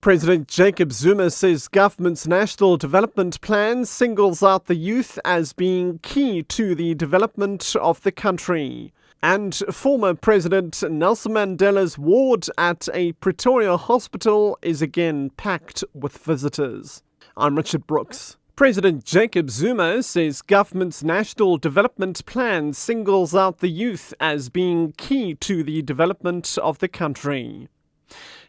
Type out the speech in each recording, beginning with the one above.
President Jacob Zuma says government's national development plan singles out the youth as being key to the development of the country. And former President Nelson Mandela's ward at a Pretoria hospital is again packed with visitors. I'm Richard Brooks. President Jacob Zuma says government's national development plan singles out the youth as being key to the development of the country.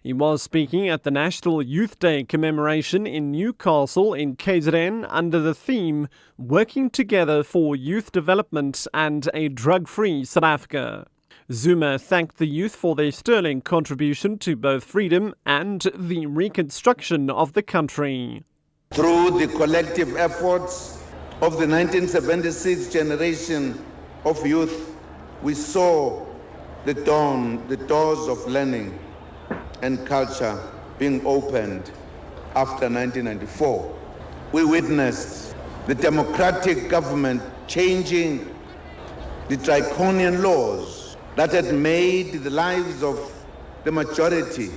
He was speaking at the National Youth Day commemoration in Newcastle in KZN under the theme Working Together for Youth Development and a Drug-Free South Africa. Zuma thanked the youth for their sterling contribution to both freedom and the reconstruction of the country. Through the collective efforts of the 1976 generation of youth, we saw the doors of learning and culture being opened after 1994. We witnessed the democratic government changing the draconian laws that had made the lives of the majority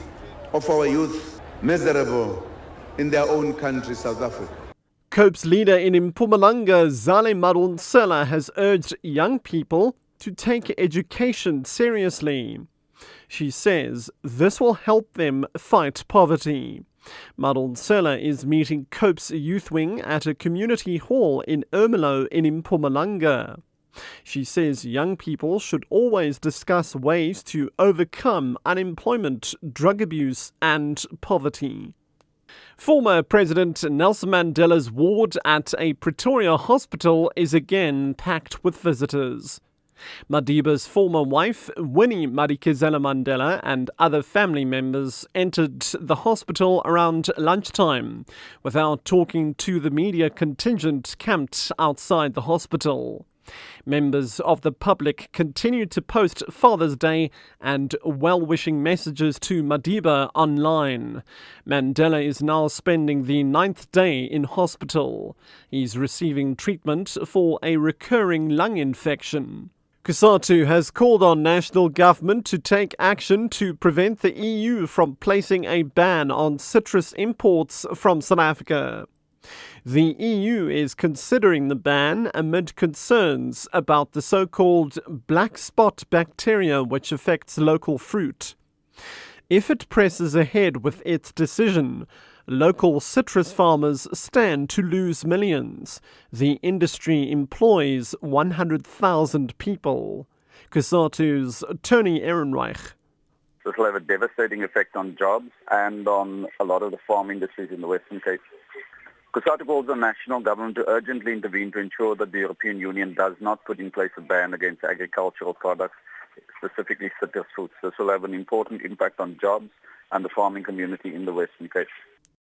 of our youth miserable in their own country, South Africa. COPE's leader in Mpumalanga, Zale Madonsela, has urged young people to take education seriously. She says this will help them fight poverty. Madonsela is meeting COPE's youth wing at a community hall in Ermelo in Mpumalanga. She says young people should always discuss ways to overcome unemployment, drug abuse and poverty. Former President Nelson Mandela's ward at a Pretoria hospital is again packed with visitors. Madiba's former wife, Winnie Madikizela Mandela, and other family members entered the hospital around lunchtime without talking to the media contingent camped outside the hospital. Members of the public continued to post Father's Day and well-wishing messages to Madiba online. Mandela is now spending the 9th day in hospital. He's receiving treatment for a recurring lung infection. COSATU has called on national government to take action to prevent the EU from placing a ban on citrus imports from South Africa. The EU is considering the ban amid concerns about the so-called black spot bacteria which affects local fruit. If it presses ahead with its decision, local citrus farmers stand to lose millions. The industry employs 100,000 people. COSATU's Tony Ehrenreich. This will have a devastating effect on jobs and on a lot of the farm industries in the Western Cape. COSATU calls on national government to urgently intervene to ensure that the European Union does not put in place a ban against agricultural products, specifically citrus fruits. This will have an important impact on jobs and the farming community in the Western Cape.